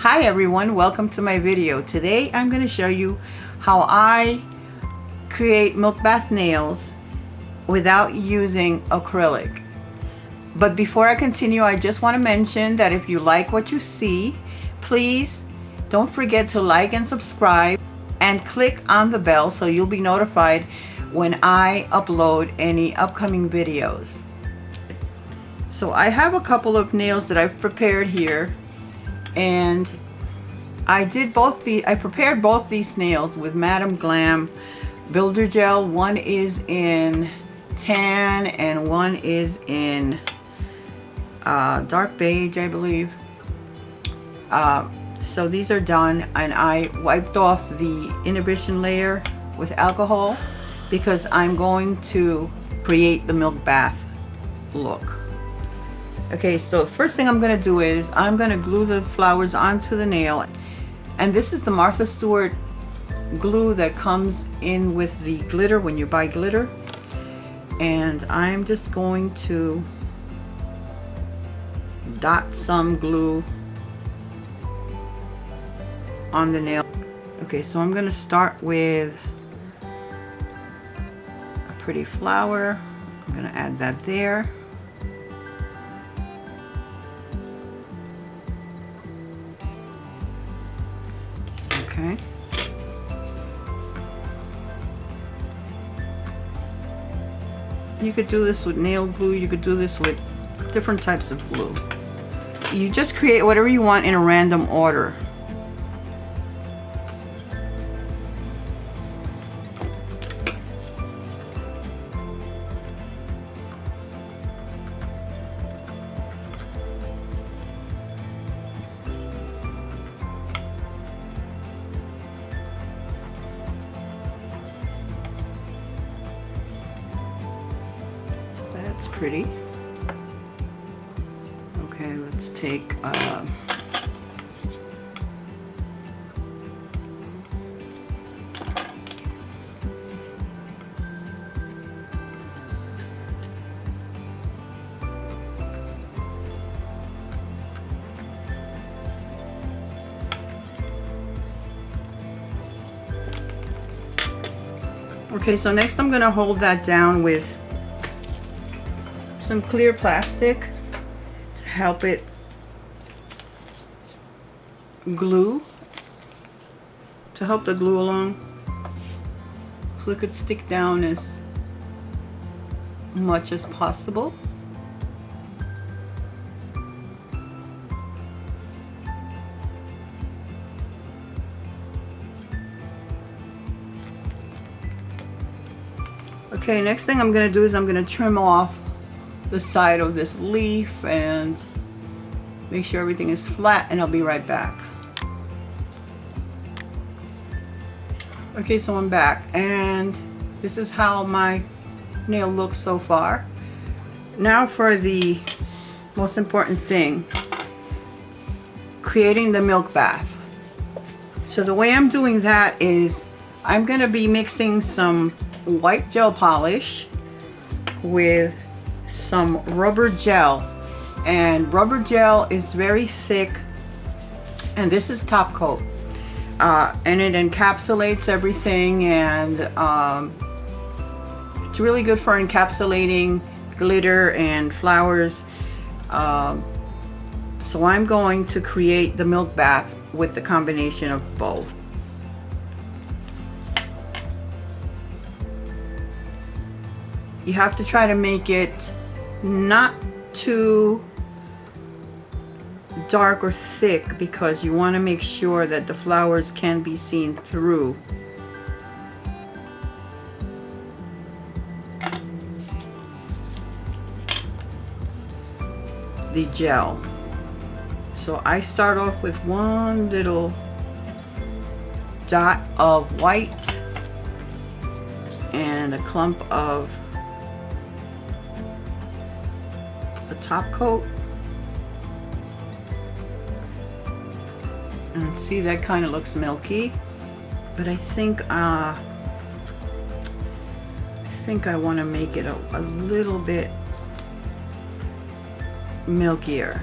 Hi everyone, welcome to my video. Today I'm going to show you how I create milk bath nails without using acrylic. But before I continue, I just want to mention that if you like what you see, please don't forget to like and subscribe and click on the bell so you'll be notified when I upload any upcoming videos. So I have a couple of nails that I've prepared here, and I prepared both these nails with Madam Glam Builder Gel. One is in tan and one is in dark beige, I believe. So these are done, and I wiped off the inhibition layer with alcohol because I'm going to create the milk bath look. Okay, so first thing I'm going to do is I'm going to glue the flowers onto the nail, and this is the Martha Stewart glue that comes in with the glitter when you buy glitter, and I'm just going to dot some glue on the nail. Okay, so I'm going to start with a pretty flower. I'm going to add that there. Okay. You could do this with nail glue, you could do this with different types of glue. You just create whatever you want in a random order. That's pretty. Okay, let's take okay, so next I'm gonna hold that down with some clear plastic to help it glue, to help the glue along, so it could stick down as much as possible. Okay, next thing I'm going to do is I'm going to trim off the side of this leaf and make sure everything is flat, and I'll be right back. Okay, so I'm back, and this is how my nail looks so far. Now for the most important thing, creating the milk bath. So the way I'm doing that is I'm going to be mixing some white gel polish with some rubber gel, and rubber gel is very thick, and this is top coat, and it encapsulates everything, and it's really good for encapsulating glitter and flowers. So I'm going to create the milk bath with the combination of both. You have to try to make it not too dark or thick, because you want to make sure that the flowers can be seen through. The gel. So I start off with one little dot of white and a clump of the top coat, and see, that kind of looks milky, but I think I want to make it a little bit milkier.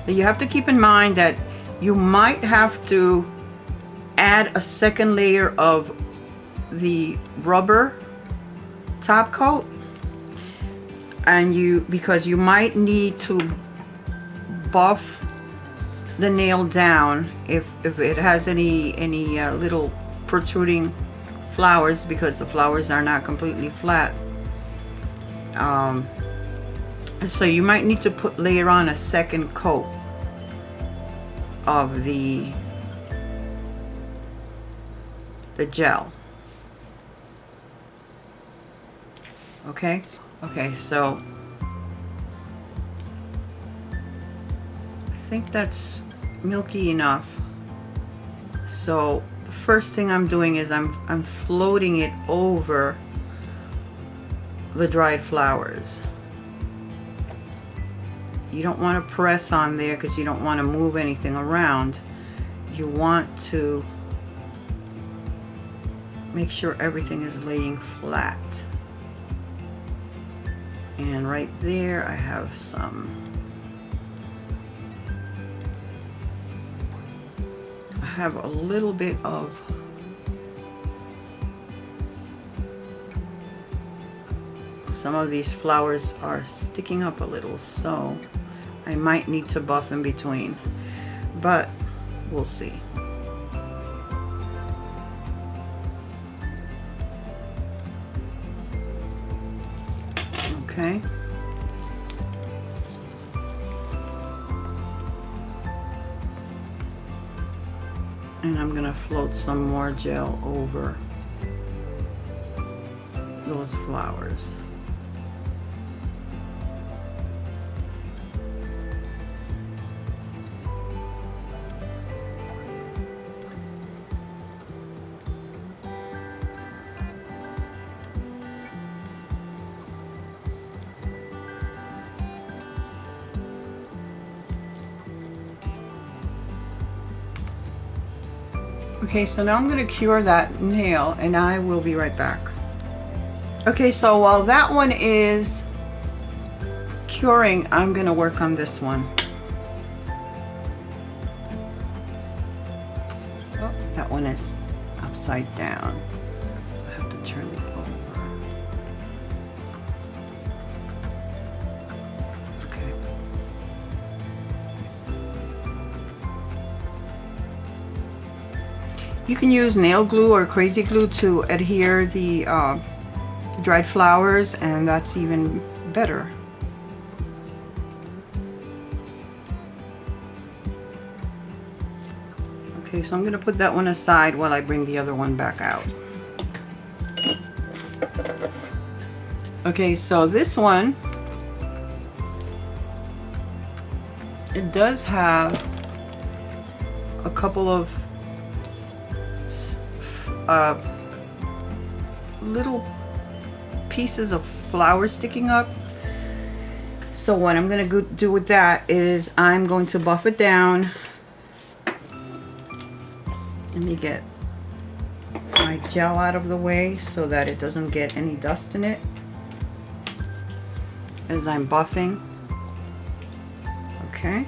But you have to keep in mind that you might have to add a second layer of the rubber top coat, and because you might need to buff the nail down if it has any little protruding flowers, because the flowers are not completely flat. So you might need to layer on a second coat of the gel. Okay, so I think that's milky enough. So the first thing I'm doing is I'm floating it over the dried flowers. You don't want to press on there because you don't want to move anything around. You want to make sure everything is laying flat. And right there I have some. I have a little bit of some of these flowers are sticking up a little, so I might need to buff in between, but we'll see. Okay. And I'm gonna float some more gel over those flowers. Okay, so now I'm going to cure that nail and I will be right back. Okay, so while that one is curing, I'm going to work on this one. Oh, that one is upside down. So I have to turn it over. You can use nail glue or crazy glue to adhere the dried flowers, and that's even better. Okay, so I'm going to put that one aside while I bring the other one back out. Okay, so this one, it does have a couple of little pieces of flour sticking up. So what I'm going to do with that is I'm going to buff it down. Let me get my gel out of the way so that it doesn't get any dust in it as I'm buffing. Okay.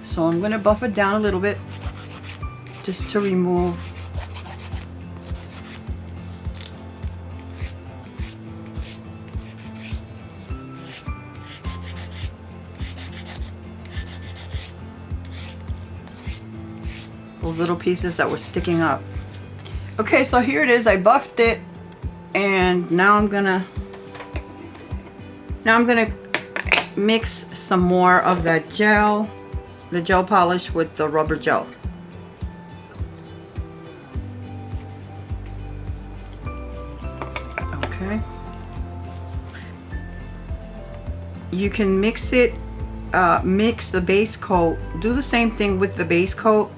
So I'm going to buff it down a little bit just to remove those little pieces that were sticking up. Okay, so here it is. I buffed it, and now I'm gonna mix some more of that gel, the gel polish, with the rubber gel. Okay. You can mix it, mix the base coat, do the same thing with the base coat,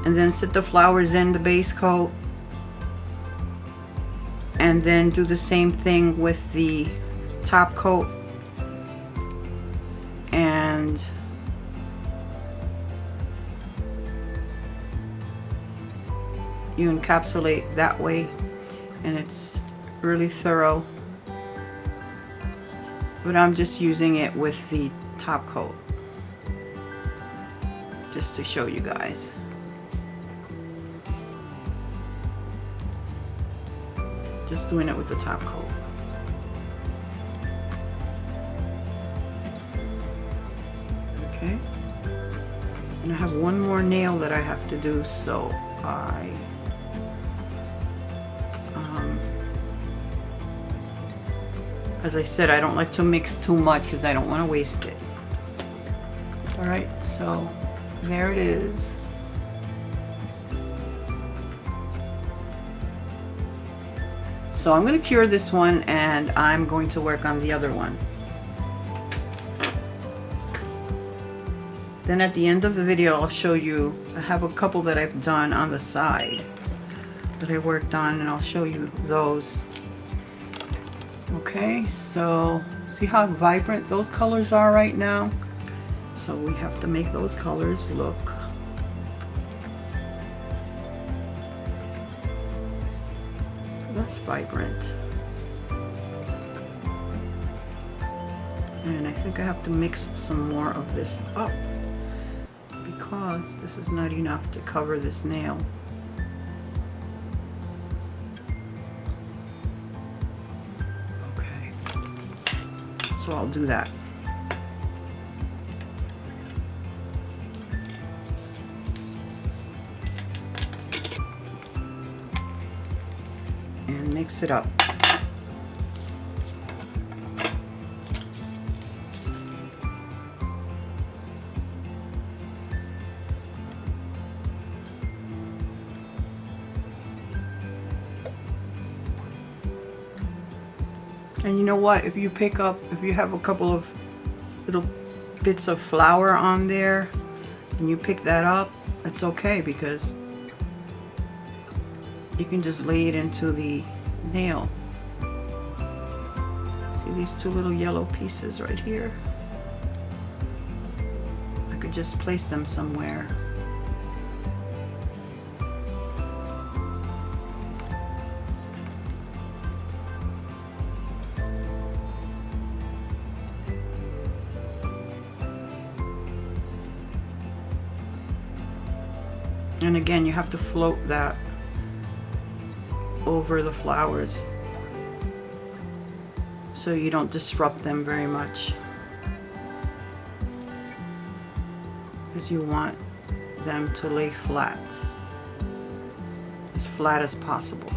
and then set the flowers in the base coat, and then do the same thing with the top coat, and you encapsulate that way, and it's really thorough. but I'm just using it with the top coat just to show you guys. Just doing it with the top coat. Okay, and I have one more nail that I have to do, so as I said, I don't like to mix too much because I don't want to waste it. Alright, so there it is. So I'm going to cure this one and I'm going to work on the other one. Then at the end of the video I'll show you, I have a couple that I've done on the side that I worked on, and I'll show you those. Okay, so see how vibrant those colors are right now? So we have to make those colors look less vibrant. And I think I have to mix some more of this up because this is not enough to cover this nail. So I'll do that. And mix it up. And you know what, if you have a couple of little bits of flour on there and you pick that up, it's okay because you can just lay it into the nail. See these two little yellow pieces right here? I could just place them somewhere. And again, you have to float that over the flowers so you don't disrupt them very much, because you want them to lay flat as possible.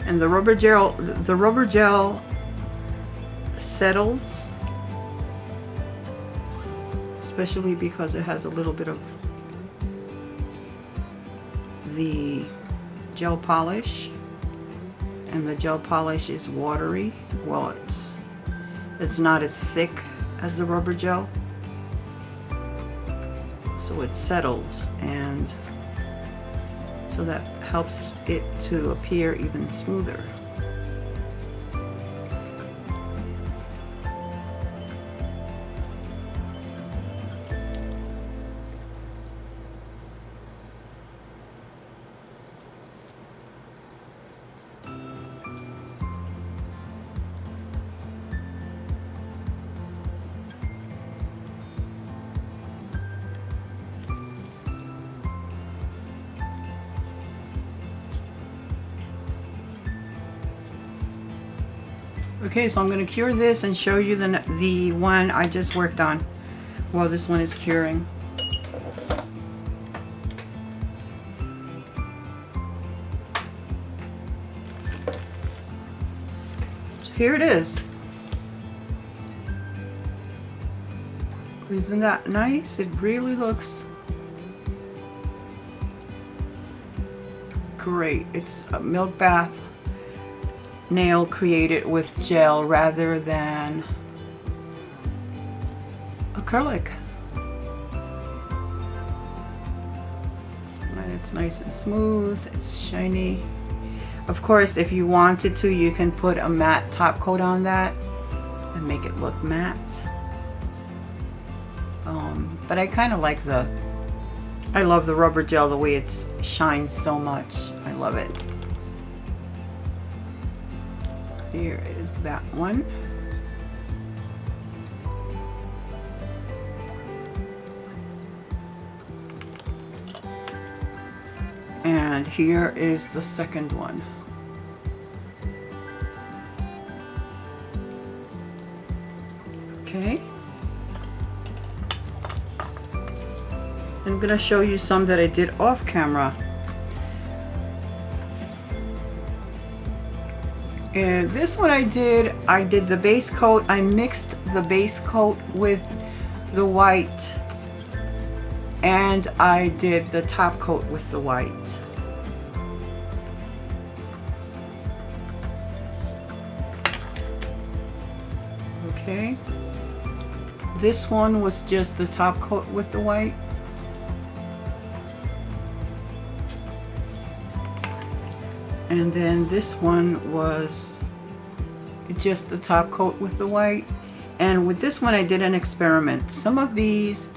And the rubber gel settles, especially because it has a little bit of the gel polish, and the gel polish is watery. Well, it's not as thick as the rubber gel, so it settles, and so that helps it to appear even smoother. Okay, so I'm going to cure this and show you the one I just worked on while this one is curing. So here it is. Isn't that nice? It really looks great. It's a milk bath nail created with gel rather than acrylic. And it's nice and smooth, it's shiny. Of course, if you wanted to, you can put a matte top coat on that and make it look matte. But I kind of like I love the rubber gel, the way it shines so much. I love it. Here is that one. And here is the second one. Okay. I'm gonna show you some that I did off camera. And this one I did the base coat. I mixed the base coat with the white, and I did the top coat with the white. Okay. This one was just the top coat with the white. And then this one was just the top coat with the white. And with this one I did an experiment. Some of these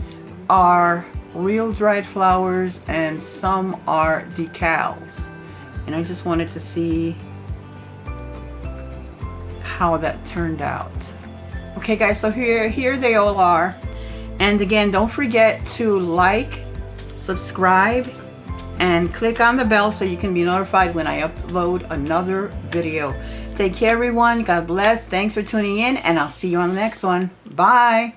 are real dried flowers and some are decals. And I just wanted to see how that turned out. Okay guys, so here they all are. And again, don't forget to like, subscribe, and click on the bell so you can be notified when I upload another video. Take care everyone, God bless, thanks for tuning in, and I'll see you on the next one. Bye.